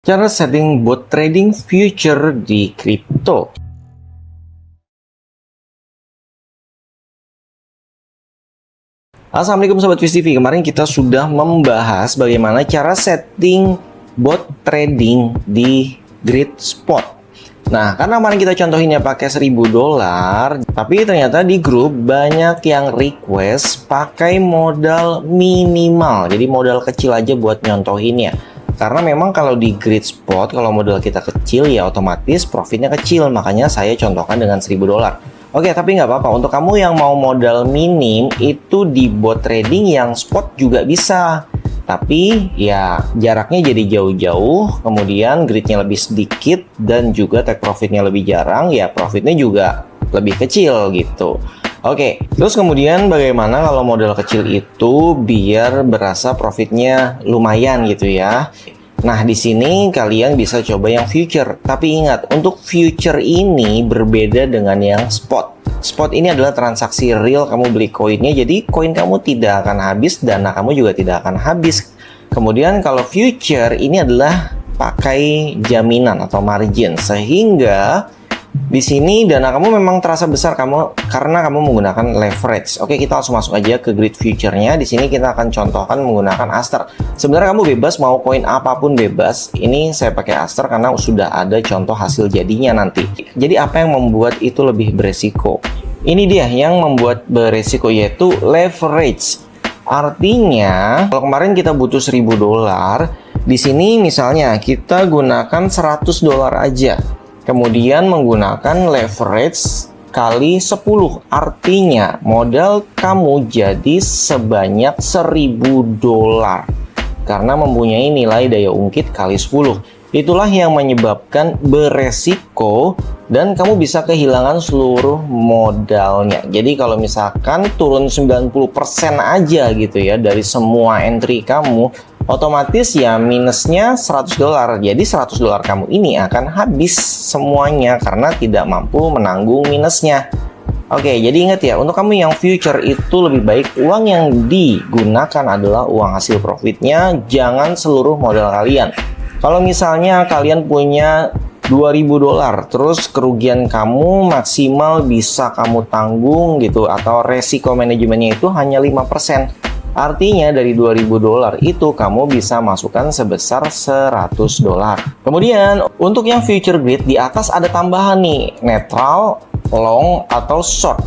Cara setting bot trading future di kripto. Assalamualaikum Sobat Fish TV. Kemarin kita sudah membahas bagaimana cara setting bot trading di GridSpot. Nah, karena kemarin kita contohinnya pakai $1000, tapi ternyata di grup banyak yang request pakai modal minimal. Jadi modal kecil aja buat nyontohinnya. Karena memang kalau di GridSpot, kalau modal kita kecil ya otomatis profitnya kecil. Makanya saya contohkan dengan $1000. Oke, tapi nggak apa-apa. Untuk kamu yang mau modal minim, itu di bot trading yang spot juga bisa. Tapi ya jaraknya jadi jauh-jauh, kemudian gridnya lebih sedikit, dan juga take profitnya lebih jarang, ya profitnya juga lebih kecil gitu. Oke, terus kemudian bagaimana kalau modal kecil itu biar berasa profitnya lumayan gitu ya. Nah, di sini kalian bisa coba yang future. Tapi ingat, untuk future ini berbeda dengan yang spot. Spot ini adalah transaksi real, kamu beli koinnya, jadi koin kamu tidak akan habis, dana kamu juga tidak akan habis. Kemudian kalau future ini adalah pakai jaminan atau margin, sehingga di sini dana kamu memang terasa besar karena kamu menggunakan leverage. Oke, kita langsung masuk aja ke grid future-nya. Di sini kita akan contohkan menggunakan Aster. Sebenarnya kamu bebas mau koin apapun bebas. Ini saya pakai Aster karena sudah ada contoh hasil jadinya nanti. Jadi apa yang membuat itu lebih beresiko? Ini dia yang membuat beresiko, yaitu leverage. Artinya kalau kemarin kita butuh $1000, di sini misalnya kita gunakan $100 aja. Kemudian menggunakan leverage kali 10. Artinya modal kamu jadi sebanyak $1000 karena mempunyai nilai daya ungkit kali 10. Itulah yang menyebabkan beresiko dan kamu bisa kehilangan seluruh modalnya. Jadi kalau misalkan turun 90% aja gitu ya dari semua entry kamu, otomatis ya minusnya $100. Jadi $100 kamu ini akan habis semuanya karena tidak mampu menanggung minusnya. Oke, jadi ingat ya, untuk kamu yang future itu lebih baik uang yang digunakan adalah uang hasil profitnya, jangan seluruh modal kalian. Kalau misalnya kalian punya $2000, terus kerugian kamu maksimal bisa kamu tanggung gitu, atau resiko manajemennya itu hanya 5%. Artinya dari $2000 itu kamu bisa masukkan sebesar $100. Kemudian untuk yang future grid di atas ada tambahan nih, netral, long, atau short.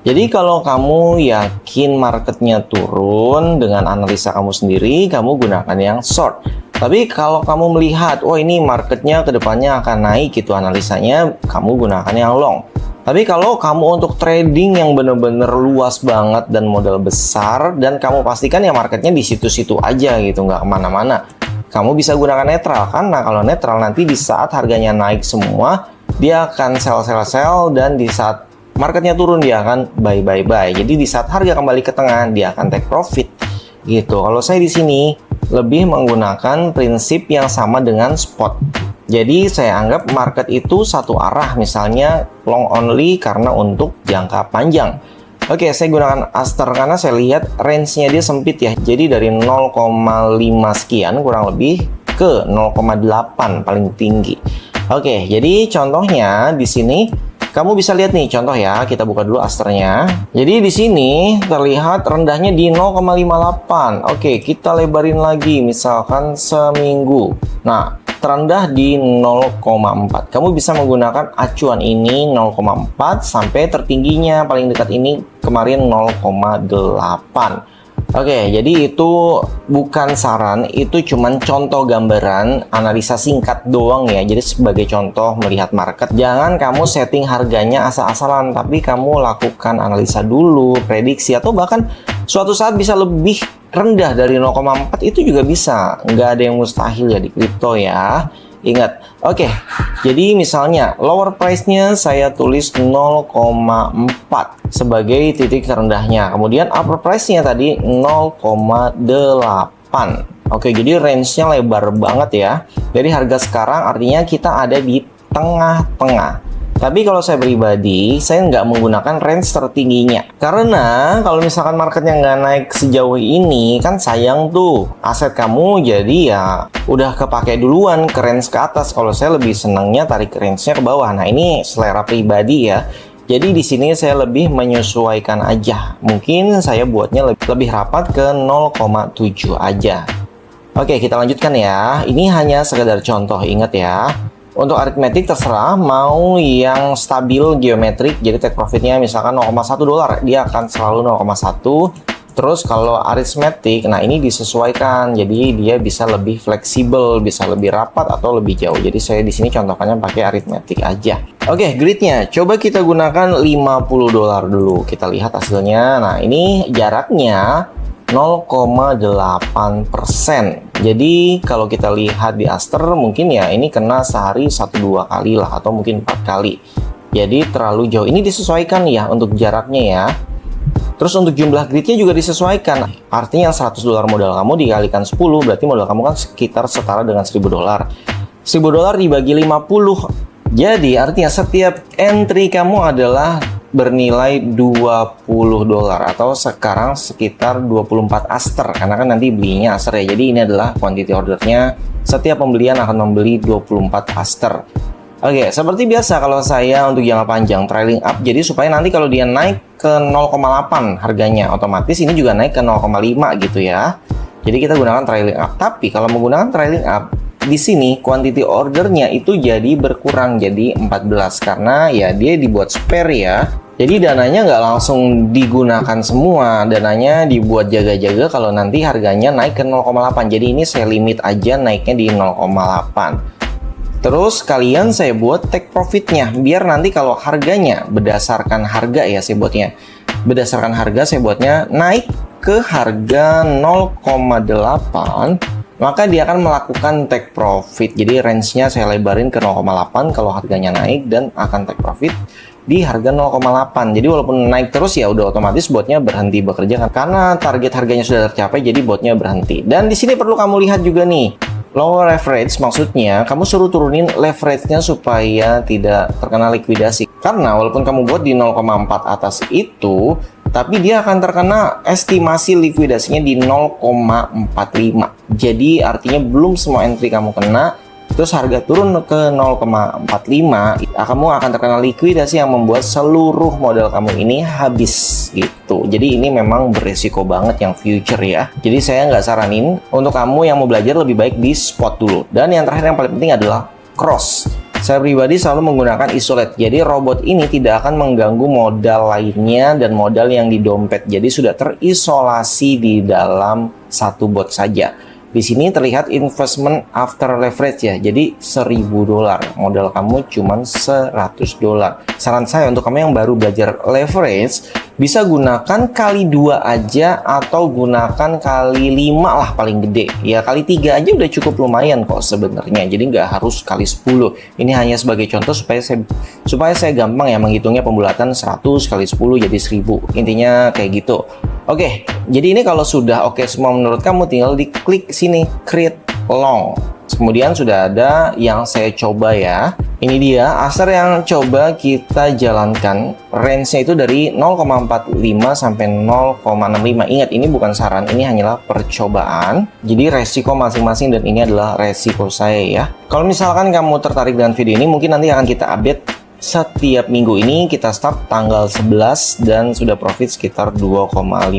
Jadi kalau kamu yakin marketnya turun dengan analisa kamu sendiri, kamu gunakan yang short. Tapi kalau kamu melihat, oh ini marketnya kedepannya akan naik gitu analisanya, kamu gunakan yang long. Tapi kalau kamu untuk trading yang benar-benar luas banget dan modal besar, dan kamu pastikan ya marketnya di situ-situ aja gitu, nggak kemana-mana, kamu bisa gunakan netral. Karena kalau netral nanti di saat harganya naik semua, dia akan sell, dan di saat marketnya turun dia akan buy. Jadi di saat harga kembali ke tengah, dia akan take profit gitu. Kalau saya di sini lebih menggunakan prinsip yang sama dengan spot. Jadi saya anggap market itu satu arah, misalnya long only karena untuk jangka panjang. Oke, saya gunakan Aster karena saya lihat range-nya dia sempit ya. Jadi dari 0,5 sekian kurang lebih ke 0,8 paling tinggi. Oke, jadi contohnya di sini kamu bisa lihat nih contoh ya, kita buka dulu Asternya. Jadi di sini terlihat rendahnya di 0,58. Oke, kita lebarin lagi misalkan seminggu. Nah, terendah di 0,4. Kamu bisa menggunakan acuan ini 0,4 sampai tertingginya paling dekat ini kemarin 0,8. Oke, jadi itu bukan saran, itu cuman contoh gambaran, analisa singkat doang ya. Jadi sebagai contoh melihat market, jangan kamu setting harganya asal-asalan, tapi kamu lakukan analisa dulu, prediksi, atau bahkan suatu saat bisa lebih rendah dari 0,4 itu juga bisa. Nggak ada yang mustahil ya di kripto ya. Ingat, oke. Jadi misalnya lower price-nya saya tulis 0,4 sebagai titik terendahnya. Kemudian upper price-nya tadi 0,8. Oke, jadi range-nya lebar banget ya. Dari harga sekarang artinya kita ada di tengah-tengah. Tapi kalau saya pribadi, saya nggak menggunakan range tertingginya. Karena kalau misalkan marketnya nggak naik sejauh ini, kan sayang tuh aset kamu, jadi ya udah kepake duluan ke range ke atas. Kalau saya lebih senangnya tarik range-nya ke bawah. Nah, ini selera pribadi ya. Jadi di sini saya lebih menyesuaikan aja. Mungkin saya buatnya lebih rapat ke 0,7 aja. Oke, kita lanjutkan ya. Ini hanya sekedar contoh, ingat ya. Untuk aritmetik terserah, mau yang stabil geometrik, jadi take profitnya misalkan 0,1 dolar, dia akan selalu 0,1. Terus kalau aritmetik, nah ini disesuaikan, jadi dia bisa lebih fleksibel, bisa lebih rapat atau lebih jauh. Jadi saya di sini contohkannya pakai aritmetik aja. Oke, gridnya, coba kita gunakan 50 dolar dulu. Kita lihat hasilnya. Nah, ini jaraknya 0,8%. Jadi kalau kita lihat di Aster mungkin ya ini kena sehari 1-2 kali lah, atau mungkin 4 kali. Jadi terlalu jauh. Ini disesuaikan ya untuk jaraknya ya. Terus untuk jumlah gridnya juga disesuaikan. Artinya 100 dolar modal kamu dikalikan 10, berarti modal kamu kan sekitar setara dengan 1000 dolar. 1000 dolar dibagi 50. Jadi artinya setiap entry kamu adalah bernilai 20 dolar, atau sekarang sekitar 24 Aster, karena kan nanti belinya Aster ya. Jadi ini adalah quantity ordernya. Setiap pembelian akan membeli 24 Aster. Oke, seperti biasa kalau saya untuk jangka panjang trailing up, jadi supaya nanti kalau dia naik ke 0,8 harganya, otomatis ini juga naik ke 0,5 gitu ya. Jadi kita gunakan trailing up. Tapi kalau menggunakan trailing up, di sini quantity ordernya itu jadi berkurang jadi 14, karena ya dia dibuat spare ya. Jadi dananya nggak langsung digunakan semua, dananya dibuat jaga-jaga kalau nanti harganya naik ke 0,8. Jadi ini saya limit aja naiknya di 0,8. Terus kalian saya buat take profitnya, biar nanti kalau harganya berdasarkan harga ya, saya buatnya berdasarkan harga, saya buatnya naik ke harga 0,8, maka dia akan melakukan take profit. Jadi range-nya saya lebarin ke 0,8 kalau harganya naik, dan akan take profit di harga 0,8. Jadi walaupun naik terus ya udah otomatis botnya berhenti bekerja kan, karena target harganya sudah tercapai, jadi botnya berhenti. Dan di sini perlu kamu lihat juga nih, lower leverage, maksudnya kamu suruh turunin leverage-nya supaya tidak terkena likuidasi. Karena walaupun kamu buat di 0,4 atas itu, tapi dia akan terkena estimasi likuidasinya di 0,45. Jadi artinya belum semua entry kamu kena, terus harga turun ke 0,45, kamu akan terkena likuidasi yang membuat seluruh modal kamu ini habis gitu. Jadi ini memang beresiko banget yang future ya. Jadi saya nggak saranin untuk kamu yang mau belajar, lebih baik di spot dulu. Dan yang terakhir yang paling penting adalah cross. Saya pribadi selalu menggunakan isolate. Jadi robot ini tidak akan mengganggu modal lainnya dan modal yang di dompet. Jadi sudah terisolasi di dalam satu bot saja. Di sini terlihat investment after leverage ya. Jadi 1000 dolar. Modal kamu cuma 100 dolar. Saran saya untuk kamu yang baru belajar leverage, bisa gunakan kali 2 aja, atau gunakan kali 5 lah paling gede. Ya kali 3 aja udah cukup lumayan kok sebenarnya. Jadi nggak harus kali 10. Ini hanya sebagai contoh supaya saya gampang ya menghitungnya, pembulatan 100 kali 10 jadi 1000. Intinya kayak gitu. Oke, jadi ini kalau sudah oke semua menurut kamu, tinggal diklik sini create long. Kemudian sudah ada yang saya coba ya. Ini dia Aster yang coba kita jalankan. Range-nya itu dari 0,45 sampai 0,65. Ingat, ini bukan saran, ini hanyalah percobaan. Jadi resiko masing-masing, dan ini adalah resiko saya ya. Kalau misalkan kamu tertarik dengan video ini, mungkin nanti akan kita update setiap minggu. Ini kita start tanggal 11 dan sudah profit sekitar 2,5%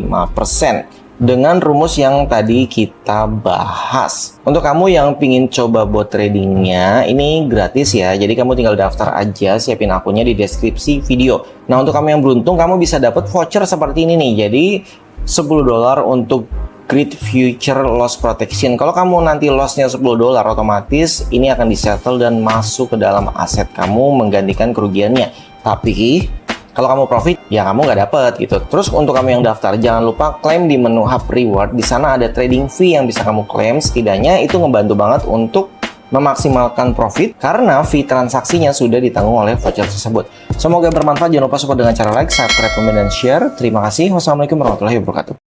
dengan rumus yang tadi kita bahas. Untuk kamu yang pingin coba bot tradingnya, ini gratis ya. Jadi kamu tinggal daftar aja, siapin akunnya di deskripsi video. Nah, untuk kamu yang beruntung, kamu bisa dapat voucher seperti ini nih. Jadi 10 dolar untuk Grid Future Loss Protection. Kalau kamu nanti lossnya 10 dolar, otomatis ini akan disettle dan masuk ke dalam aset kamu, menggantikan kerugiannya. Tapi kalau kamu profit, ya kamu nggak dapet gitu. Terus untuk kamu yang daftar, jangan lupa klaim di menu Hub Reward. Di sana ada trading fee yang bisa kamu klaim. Setidaknya itu ngebantu banget untuk memaksimalkan profit, karena fee transaksinya sudah ditanggung oleh voucher tersebut. Semoga bermanfaat. Jangan lupa support dengan cara like, subscribe, komen, dan share. Terima kasih. Wassalamualaikum warahmatullahi wabarakatuh.